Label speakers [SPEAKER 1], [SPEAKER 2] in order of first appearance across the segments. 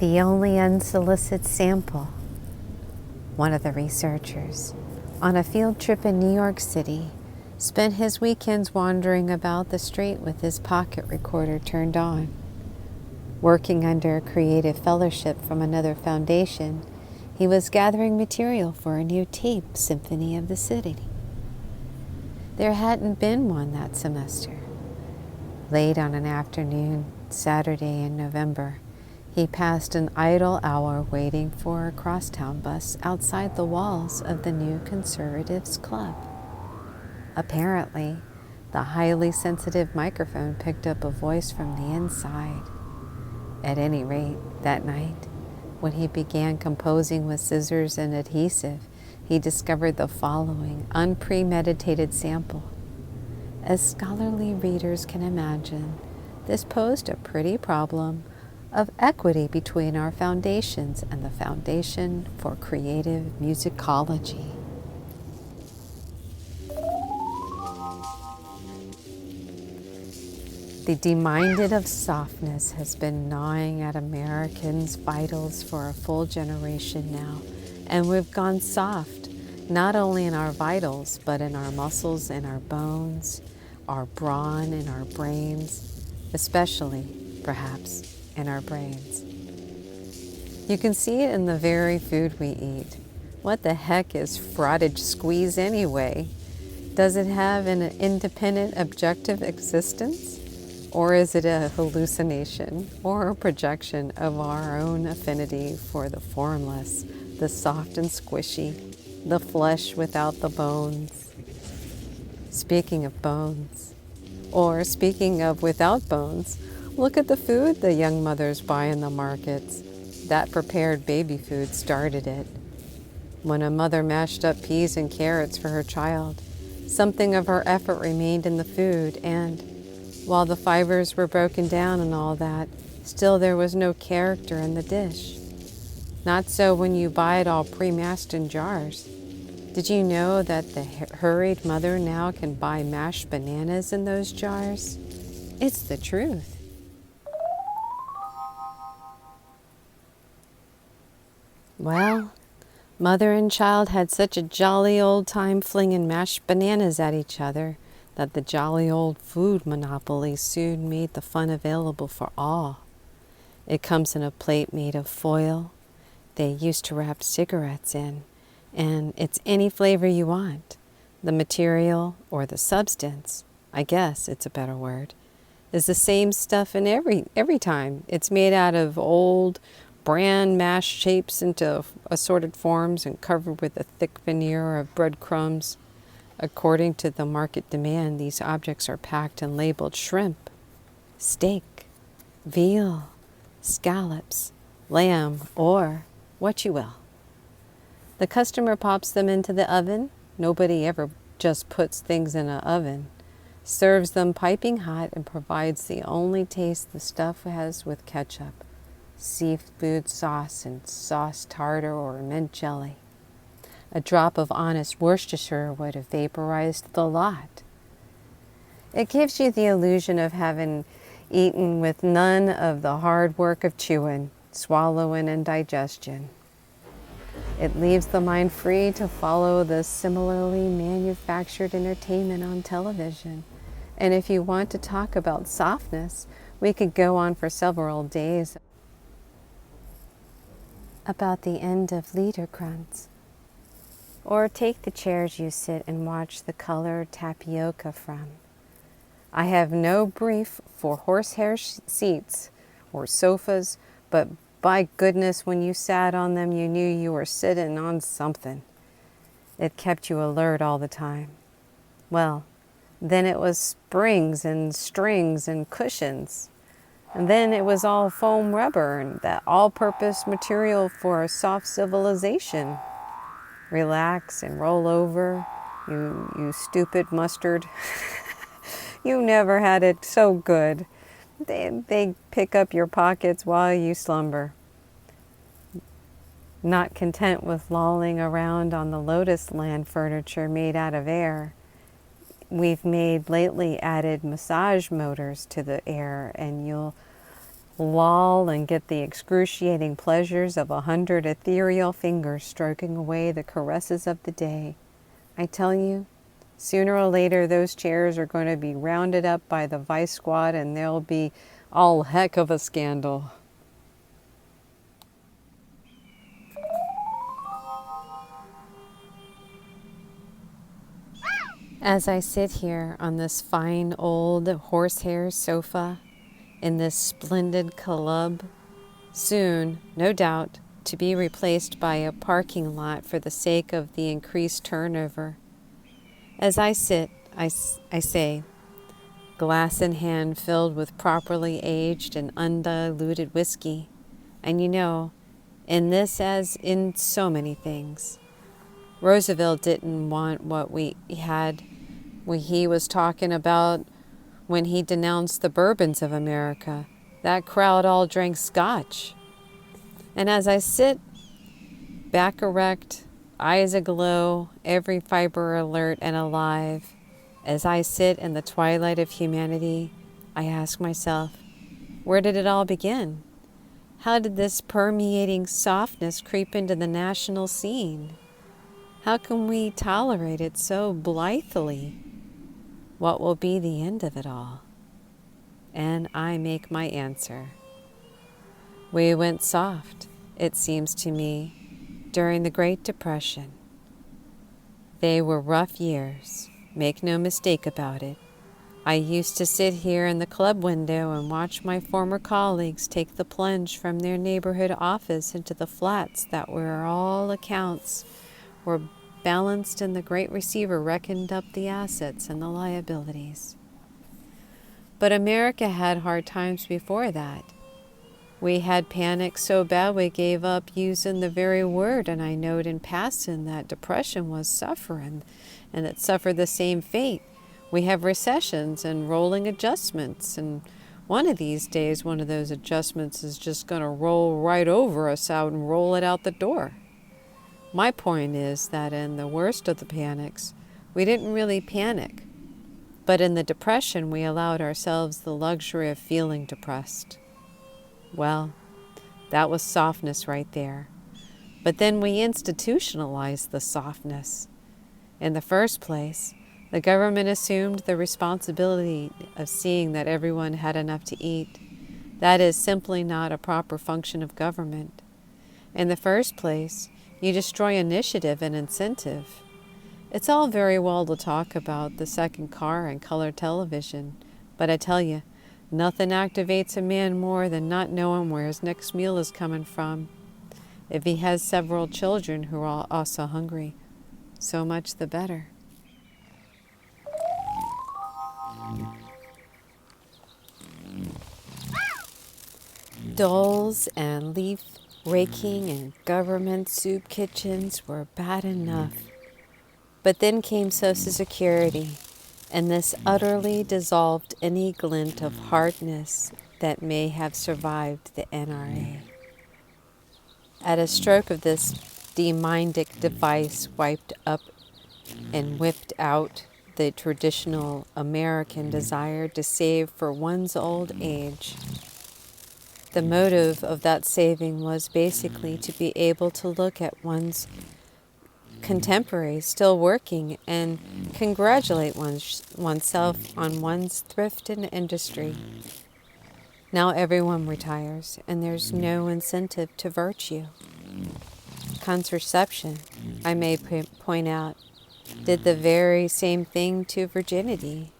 [SPEAKER 1] The only unsolicited sample. One of the researchers, on a field trip in New York City, spent his weekends wandering about the street with his pocket recorder turned on. Working under a creative fellowship from another foundation, he was gathering material for a new tape symphony of the city. There hadn't been one that semester. Late on an afternoon, Saturday in November, he passed an idle hour waiting for a crosstown bus outside the walls of the New Conservatives Club. Apparently, the highly sensitive microphone picked up a voice from the inside. At any rate, that night, when he began composing with scissors and adhesive, he discovered the following unpremeditated sample. As scholarly readers can imagine, this posed a pretty problem of equity between our foundations and the Foundation for Creative Musicology. The deminded of softness has been gnawing at Americans' vitals for a full generation now, and we've gone soft, not only in our vitals, but in our muscles and our bones, our brawn and our brains, especially, perhaps, in our brains. You can see it in the very food we eat. What the heck is frottage squeeze anyway? Does it have an independent, objective existence? Or is it a hallucination or a projection of our own affinity for the formless, the soft and squishy, the flesh without the bones? Speaking of bones, or speaking of without bones, look at the food the young mothers buy in the markets. That prepared baby food started it. When a mother mashed up peas and carrots for her child, something of her effort remained in the food, and while the fibers were broken down and all that, still there was no character in the dish. Not so when you buy it all pre-mashed in jars. Did you know that the hurried mother now can buy mashed bananas in those jars? It's the truth. Well, mother and child had such a jolly old time flinging mashed bananas at each other that the jolly old food monopoly soon made the fun available for all. It comes in a plate made of foil they used to wrap cigarettes in, and it's any flavor you want. The material, or the substance, I guess it's a better word, is the same stuff in every time. It's made out of old bran mashed shapes into assorted forms and covered with a thick veneer of breadcrumbs. According to the market demand, these objects are packed and labeled shrimp, steak, veal, scallops, lamb, or what you will. The customer pops them into the oven. Nobody ever just puts things in an oven. Serves them piping hot and provides the only taste the stuff has with ketchup, seafood sauce, and sauce tartar or mint jelly. A drop of honest Worcestershire would have vaporized the lot. It gives you the illusion of having eaten with none of the hard work of chewing, swallowing, and digestion. It leaves the mind free to follow the similarly manufactured entertainment on television. And if you want to talk about softness, we could go on for several days about the end of Liederkranz. Or take the chairs you sit and watch the colored tapioca from. I have no brief for horsehair seats or sofas, but by goodness, when you sat on them, you knew you were sitting on something. It kept you alert all the time. Well, then it was springs and strings and cushions. And then it was all foam rubber and that all-purpose material for a soft civilization. Relax and roll over, you stupid mustard. You never had it so good. They pick up your pockets while you slumber. Not content with lolling around on the Lotus Land furniture made out of air, we've lately added massage motors to the air, and you'll loll and get the excruciating pleasures of 100 ethereal fingers stroking away the caresses of the day. I tell you, sooner or later those chairs are going to be rounded up by the vice squad and there'll be all heck of a scandal. As I sit here on this fine old horsehair sofa in this splendid club, soon, no doubt, to be replaced by a parking lot for the sake of the increased turnover. As I sit, I say, glass in hand filled with properly aged and undiluted whiskey. And you know, in this as in so many things, Roosevelt didn't want what we had when he was talking about when he denounced the bourbons of America. That crowd all drank scotch. And as I sit, back erect, eyes aglow, every fiber alert and alive, as I sit in the twilight of humanity, I ask myself, where did it all begin? How did this permeating softness creep into the national scene? How can we tolerate it so blithely? What will be the end of it all? And I make my answer. We went soft, it seems to me, during the Great Depression. They were rough years, make no mistake about it. I used to sit here in the club window and watch my former colleagues take the plunge from their neighborhood office into the flats that were all accounts were balanced and the great receiver reckoned up the assets and the liabilities. But America had hard times before that. We had panic so bad we gave up using the very word, and I note in passing that depression was suffering, and it suffered the same fate. We have recessions and rolling adjustments, and one of these days, one of those adjustments is just going to roll right over us out and roll it out the door. My point is that in the worst of the panics, we didn't really panic. But in the depression, we allowed ourselves the luxury of feeling depressed. Well, that was softness right there. But then we institutionalized the softness. In the first place, the government assumed the responsibility of seeing that everyone had enough to eat. That is simply not a proper function of government. In the first place, you destroy initiative and incentive. It's all very well to talk about the second car and color television, but I tell you, nothing activates a man more than not knowing where his next meal is coming from. If he has several children who are also hungry, so much the better. Doles and leaf raking and government soup kitchens were bad enough. But then came Social Security, and this utterly dissolved any glint of hardness that may have survived the NRA. At a stroke of this Demindic device wiped up and whipped out the traditional American desire to save for one's old age. The motive of that saving was basically to be able to look at one's contemporaries still working and congratulate oneself on one's thrift and industry. Now everyone retires, and there's no incentive to virtue. Contraception, I may point out, did the very same thing to virginity.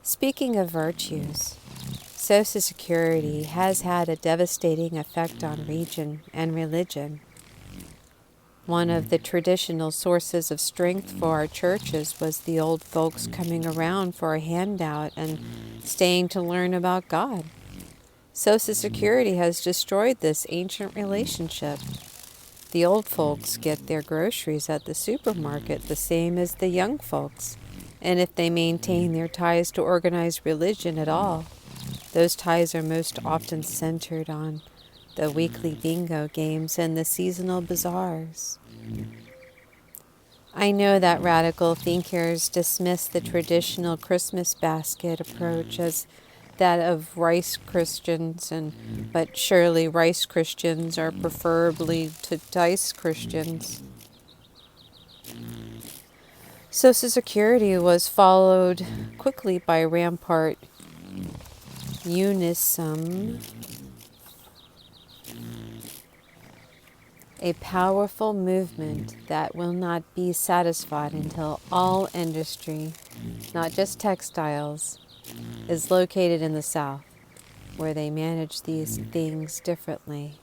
[SPEAKER 1] Speaking of virtues, Social Security has had a devastating effect on region and religion. One of the traditional sources of strength for our churches was the old folks coming around for a handout and staying to learn about God. Social Security has destroyed this ancient relationship. The old folks get their groceries at the supermarket the same as the young folks, and if they maintain their ties to organized religion at all, those ties are most often centered on the weekly bingo games and the seasonal bazaars. I know that radical thinkers dismiss the traditional Christmas basket approach as that of rice Christians, but surely rice Christians are preferably to dice Christians. Social Security was followed quickly by rampart unism, a powerful movement that will not be satisfied until all industry, not just textiles, is located in the South, where they manage these things differently.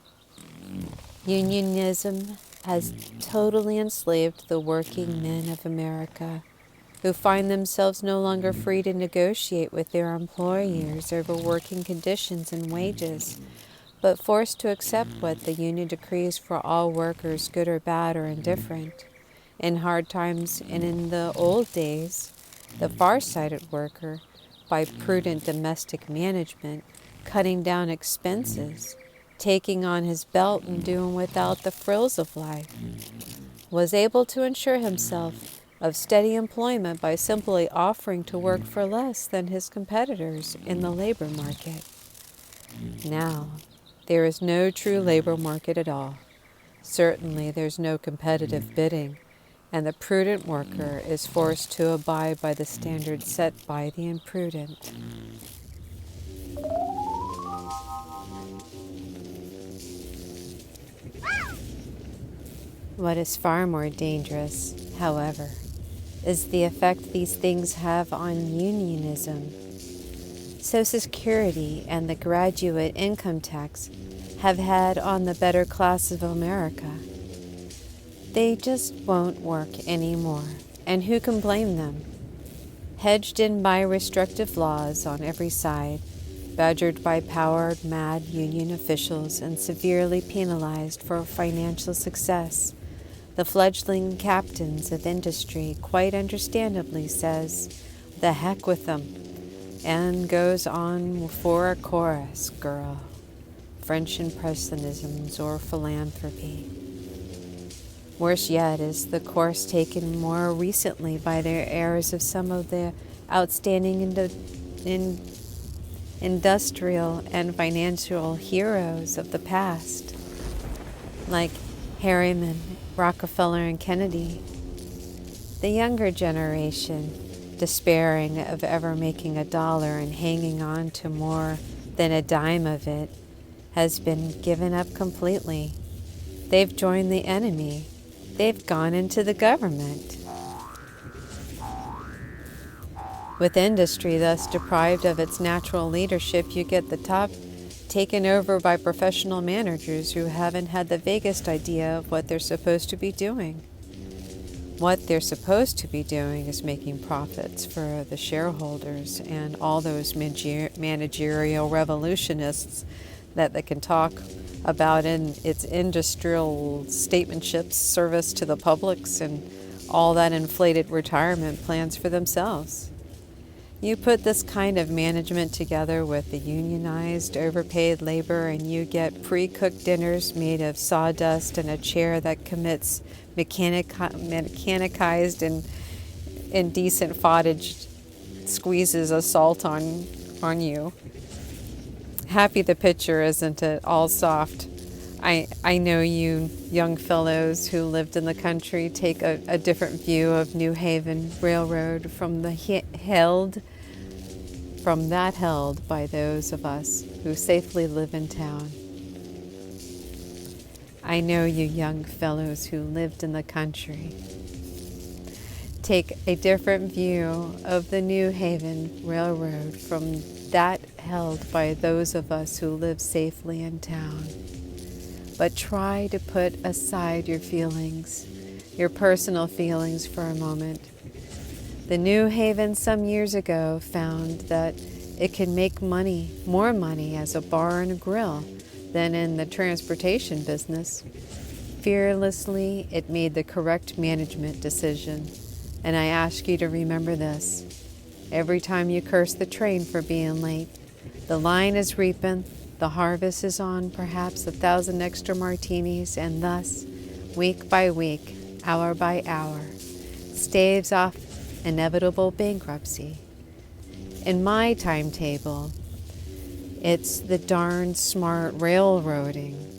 [SPEAKER 1] Unionism has totally enslaved the working men of America, who find themselves no longer free to negotiate with their employers over working conditions and wages, but forced to accept what the union decrees for all workers, good or bad or indifferent. In hard times and in the old days, the far-sighted worker, by prudent domestic management, cutting down expenses, taking on his belt and doing without the frills of life, was able to ensure himself of steady employment by simply offering to work for less than his competitors in the labor market. Now, there is no true labor market at all. Certainly there's no competitive bidding, and the prudent worker is forced to abide by the standards set by the imprudent. What is far more dangerous, however, is the effect these things have on unionism. Social Security and the graduate income tax have had on the better class of America. They just won't work anymore, and who can blame them? Hedged in by restrictive laws on every side, badgered by powered, mad union officials, and severely penalized for financial success, the fledgling captains of industry quite understandably says, "The heck with them," and goes on for a chorus girl, French impressionisms or philanthropy. Worse yet is the course taken more recently by their heirs of some of the outstanding industrial and financial heroes of the past, like Harriman, Rockefeller, and Kennedy. The younger generation, despairing of ever making a dollar and hanging on to more than a dime of it, has been given up completely. They've joined the enemy. They've gone into the government. With industry thus deprived of its natural leadership, you get the top taken over by professional managers who haven't had the vaguest idea of what they're supposed to be doing. What they're supposed to be doing is making profits for the shareholders and all those managerial revolutionists that they can talk about in its industrial statementships, service to the publics, and all that inflated retirement plans for themselves. You put this kind of management together with the unionized, overpaid labor, and you get pre-cooked dinners made of sawdust and a chair that commits mechanicized and indecent footage squeezes assault on you. Happy the picture, isn't it? All soft. I know you young fellows who lived in the country take a different view of New Haven Railroad from that held by those of us who safely live in town. I know you young fellows who lived in the country take a different view of the New Haven Railroad from that held by those of us who live safely in town. But try to put aside your feelings, your personal feelings for a moment. The New Haven some years ago found that it can make more money as a bar and a grill than in the transportation business. Fearlessly, it made the correct management decision. And I ask you to remember this. Every time you curse the train for being late, the line is reaping, the harvest is on perhaps 1,000 extra martinis, and thus, week by week, hour by hour, staves off inevitable bankruptcy. In my timetable, It's the darn smart railroading.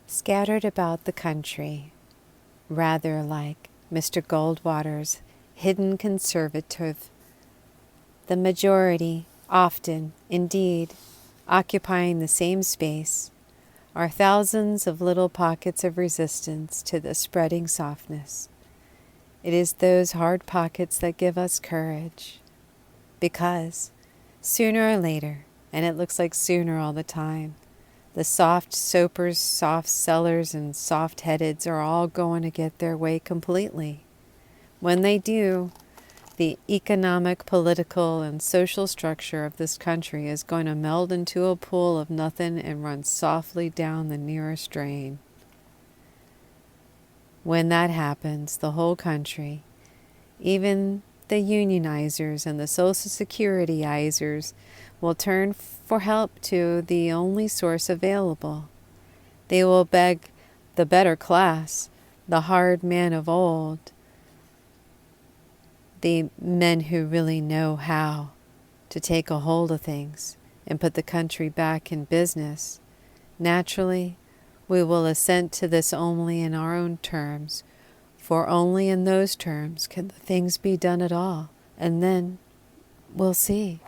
[SPEAKER 1] Scattered about the country, rather like Mr. Goldwater's hidden conservative, the majority, often, indeed, occupying the same space, are thousands of little pockets of resistance to the spreading softness. It is those hard pockets that give us courage, because sooner or later, and it looks like sooner all the time, the soft soapers, soft sellers, and soft-headeds are all going to get their way completely. When they do, the economic, political, and social structure of this country is going to meld into a pool of nothing and run softly down the nearest drain. When that happens, the whole country, even the unionizers and the Social Securityizers, will turn for help to the only source available. They will beg the better class, the hard man of old, the men who really know how to take a hold of things and put the country back in business. Naturally, we will assent to this only in our own terms, for only in those terms can the things be done at all, and then we'll see.